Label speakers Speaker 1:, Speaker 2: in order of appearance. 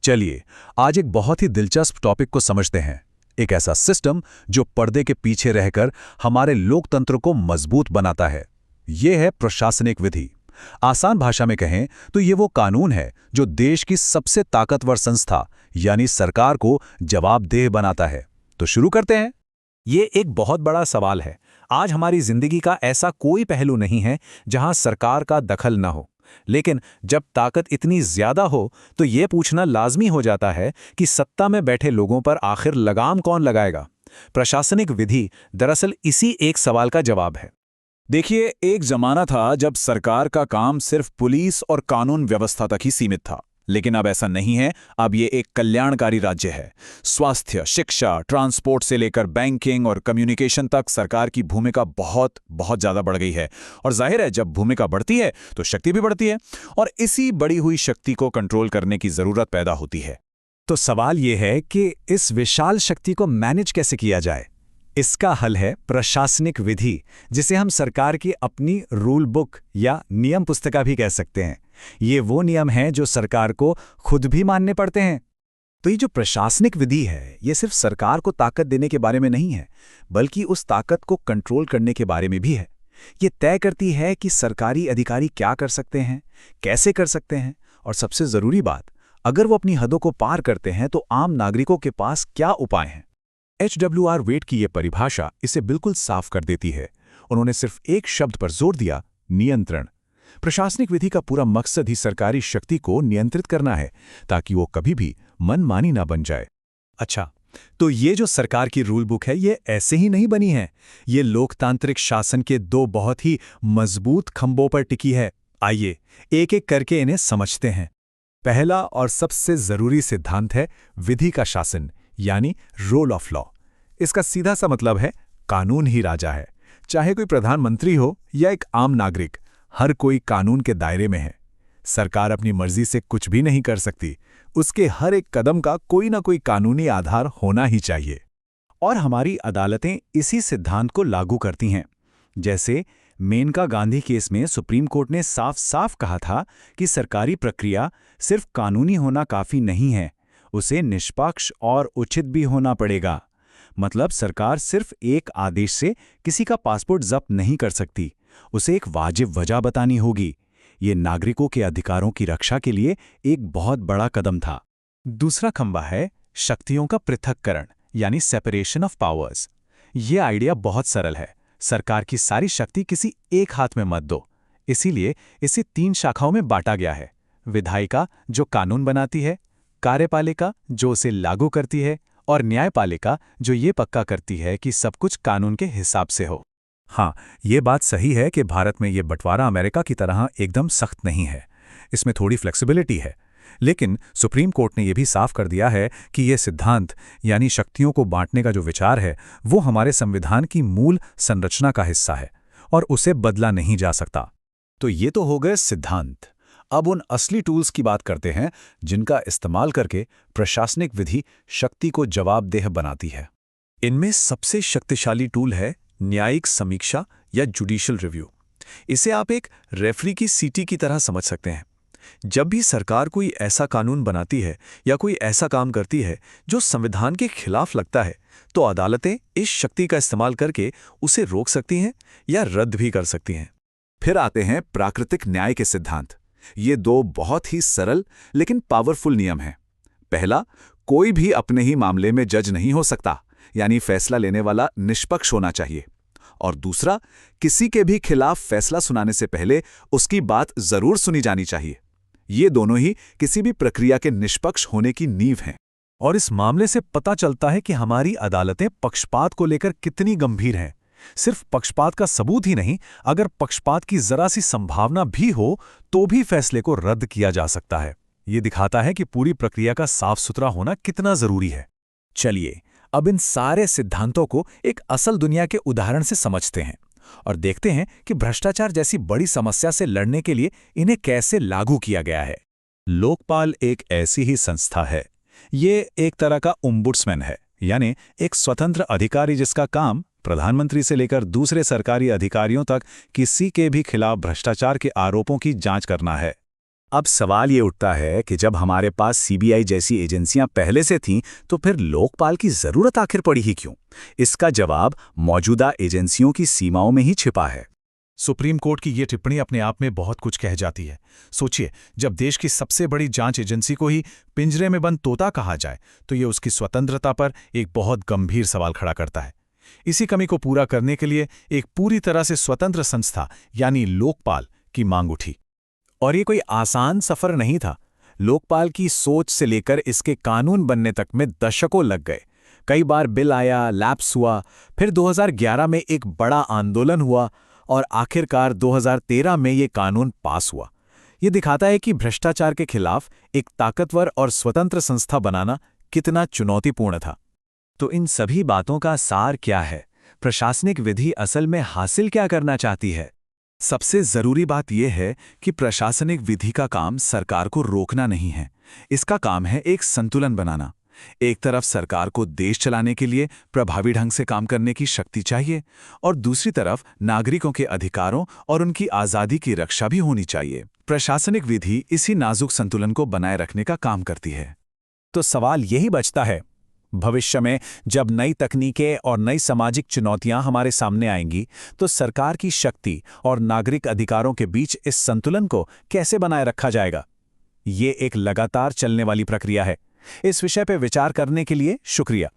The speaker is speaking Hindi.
Speaker 1: चलिए आज एक बहुत ही दिलचस्प टॉपिक को समझते हैं। एक ऐसा सिस्टम जो पर्दे के पीछे रहकर हमारे लोकतंत्र को मजबूत बनाता है। यह है प्रशासनिक विधि। आसान भाषा में कहें तो ये वो कानून है जो देश की सबसे ताकतवर संस्था यानी सरकार को जवाबदेह बनाता है। तो शुरू करते हैं।
Speaker 2: ये एक बहुत बड़ा सवाल है। आज हमारी जिंदगी का ऐसा कोई पहलू नहीं है जहां सरकार का दखल न हो, लेकिन जब ताकत इतनी ज्यादा हो तो ये पूछना लाजमी हो जाता है कि सत्ता में बैठे लोगों पर आखिर लगाम कौन लगाएगा। प्रशासनिक विधि दरअसल इसी एक सवाल का जवाब है।
Speaker 3: देखिए, एक जमाना था जब सरकार का काम सिर्फ पुलिस और कानून व्यवस्था तक ही सीमित था, लेकिन अब ऐसा नहीं है। अब ये एक कल्याणकारी राज्य है। स्वास्थ्य, शिक्षा, ट्रांसपोर्ट से लेकर बैंकिंग और कम्युनिकेशन तक सरकार की भूमिका बहुत बहुत ज्यादा बढ़ गई है। और जाहिर है, जब भूमिका बढ़ती है तो शक्ति भी बढ़ती है, और इसी बढ़ी हुई शक्ति को कंट्रोल करने की जरूरत पैदा होती है।
Speaker 2: तो सवाल ये है कि इस विशाल शक्ति को मैनेज कैसे किया जाए। इसका हल है प्रशासनिक विधि, जिसे हम सरकार की अपनी रूल बुक या नियम पुस्तिका भी कह सकते हैं। ये वो नियम हैं जो सरकार को खुद भी मानने पड़ते हैं। तो ये जो प्रशासनिक विधि है, ये सिर्फ सरकार को ताकत देने के बारे में नहीं है, बल्कि उस ताकत को कंट्रोल करने के बारे में भी है। ये तय करती है कि सरकारी अधिकारी क्या कर सकते हैं, कैसे कर सकते हैं, और सबसे जरूरी बात, अगर वो अपनी हदों को पार करते हैं तो आम नागरिकों के पास क्या उपाय हैं।
Speaker 3: HWR वेट की ये परिभाषा इसे बिल्कुल साफ कर देती है। उन्होंने सिर्फ एक शब्द पर जोर दिया, नियंत्रण। प्रशासनिक विधि का पूरा मकसद ही सरकारी शक्ति को नियंत्रित करना है, ताकि वो कभी भी मनमानी ना बन जाए।
Speaker 2: अच्छा, तो ये जो सरकार की रूल बुक है, ये ऐसे ही नहीं बनी है। ये लोकतांत्रिक शासन के दो बहुत ही मजबूत खंभों पर टिकी है। आइए एक एक करके इन्हें समझते हैं। पहला और सबसे जरूरी सिद्धांत है विधि का शासन, यानी रोल ऑफ लॉ। इसका सीधा सा मतलब है कानून ही राजा है। चाहे कोई प्रधानमंत्री हो या एक आम नागरिक, हर कोई कानून के दायरे में है। सरकार अपनी मर्जी से कुछ भी नहीं कर सकती। उसके हर एक कदम का कोई ना कोई कानूनी आधार होना ही चाहिए। और हमारी अदालतें इसी सिद्धांत को लागू करती हैं। जैसे मेनका गांधी केस में सुप्रीम कोर्ट ने साफ साफ कहा था कि सरकारी प्रक्रिया सिर्फ कानूनी होना काफी नहीं है, उसे निष्पक्ष और उचित भी होना पड़ेगा। मतलब सरकार सिर्फ एक आदेश से किसी का पासपोर्ट जब्त नहीं कर सकती, उसे एक वाजिब वजह बतानी होगी। ये नागरिकों के अधिकारों की रक्षा के लिए एक बहुत बड़ा कदम था। दूसरा खंभा है शक्तियों का पृथक्करण, यानी सेपरेशन ऑफ पावर्स। ये आइडिया बहुत सरल है। सरकार की सारी शक्ति किसी एक हाथ में मत दो। इसीलिए इसे 3 शाखाओं में बांटा गया है। विधायिका, जो कानून बनाती है, कार्यपालिका, जो उसे लागू करती है, और न्यायपालिका, जो ये पक्का करती है कि सब कुछ कानून के हिसाब से हो।
Speaker 1: हाँ, ये बात सही है कि भारत में ये बंटवारा अमेरिका की तरह एकदम सख्त नहीं है। इसमें थोड़ी फ्लेक्सिबिलिटी है। लेकिन सुप्रीम कोर्ट ने यह भी साफ कर दिया है कि यह सिद्धांत यानी शक्तियों को बांटने का जो विचार है, वो हमारे संविधान की मूल संरचना का हिस्सा है और उसे बदला नहीं जा सकता।
Speaker 3: तो ये तो हो गए सिद्धांत। अब उन असली टूल्स की बात करते हैं जिनका इस्तेमाल करके प्रशासनिक विधि शक्ति को जवाबदेह बनाती है। इनमें सबसे शक्तिशाली टूल है न्यायिक समीक्षा या जुडिशियल रिव्यू। इसे आप एक रेफरी की सीटी की तरह समझ सकते हैं। जब भी सरकार कोई ऐसा कानून बनाती है या कोई ऐसा काम करती है जो संविधान के खिलाफ लगता है, तो अदालतें इस शक्ति का इस्तेमाल करके उसे रोक सकती हैं या रद्द भी कर सकती हैं। फिर आते हैं प्राकृतिक न्याय के सिद्धांत। ये 2 बहुत ही सरल लेकिन पावरफुल नियम हैं। पहला, कोई भी अपने ही मामले में जज नहीं हो सकता, यानी फैसला लेने वाला निष्पक्ष होना चाहिए। और दूसरा, किसी के भी खिलाफ फैसला सुनाने से पहले उसकी बात जरूर सुनी जानी चाहिए। ये दोनों ही किसी भी प्रक्रिया के निष्पक्ष होने की नींव हैं।
Speaker 2: और इस मामले से पता चलता है कि हमारी अदालतें पक्षपात को लेकर कितनी गंभीर हैं। सिर्फ पक्षपात का सबूत ही नहीं, अगर पक्षपात की जरा सी संभावना भी हो तो भी फैसले को रद्द किया जा सकता है। ये दिखाता है कि पूरी प्रक्रिया का साफ सुथरा होना कितना जरूरी है। चलिए अब इन सारे सिद्धांतों को एक असल दुनिया के उदाहरण से समझते हैं और देखते हैं कि भ्रष्टाचार जैसी बड़ी समस्या से लड़ने के लिए इन्हें कैसे लागू किया गया है। लोकपाल एक ऐसी ही संस्था है। ये एक तरह का ओम्बुड्समैन है, यानी एक स्वतंत्र अधिकारी जिसका काम प्रधानमंत्री से लेकर दूसरे सरकारी अधिकारियों तक किसी के भी खिलाफ भ्रष्टाचार के आरोपों की जांच करना है।
Speaker 3: अब सवाल ये उठता है कि जब हमारे पास सीबीआई जैसी एजेंसियां पहले से थीं, तो फिर लोकपाल की जरूरत आखिर पड़ी ही क्यों? इसका जवाब मौजूदा एजेंसियों की सीमाओं में ही छिपा है।
Speaker 1: सुप्रीम कोर्ट की ये टिप्पणी अपने आप में बहुत कुछ कह जाती है। सोचिए, जब देश की सबसे बड़ी जांच एजेंसी को ही पिंजरे में बंद तोता कहा जाए, तो ये उसकी स्वतंत्रता पर एक बहुत गंभीर सवाल खड़ा करता है। इसी कमी को पूरा करने के लिए एक पूरी तरह से स्वतंत्र संस्था यानी लोकपाल की मांग उठी।
Speaker 3: और ये कोई आसान सफर नहीं था। लोकपाल की सोच से लेकर इसके कानून बनने तक में दशकों लग गए। कई बार बिल आया, लैप्स हुआ, फिर 2011 में एक बड़ा आंदोलन हुआ और आखिरकार 2013 में ये कानून पास हुआ। ये दिखाता है कि भ्रष्टाचार के खिलाफ एक ताकतवर और स्वतंत्र संस्था बनाना कितना चुनौतीपूर्ण था। तो इन सभी बातों का सार क्या है? प्रशासनिक विधि असल में हासिल क्या करना चाहती है? सबसे जरूरी बात यह है कि प्रशासनिक विधि का काम सरकार को रोकना नहीं है। इसका काम है एक संतुलन बनाना। एक तरफ सरकार को देश चलाने के लिए प्रभावी ढंग से काम करने की शक्ति चाहिए और दूसरी तरफ नागरिकों के अधिकारों और उनकी आज़ादी की रक्षा भी होनी चाहिए। प्रशासनिक विधि इसी नाजुक संतुलन को बनाए रखने का काम करती है।
Speaker 2: तो सवाल यही बचता है, भविष्य में जब नई तकनीकें और नई सामाजिक चुनौतियां हमारे सामने आएंगी, तो सरकार की शक्ति और नागरिक अधिकारों के बीच इस संतुलन को कैसे बनाए रखा जाएगा? ये एक लगातार चलने वाली प्रक्रिया है। इस विषय पर विचार करने के लिए शुक्रिया।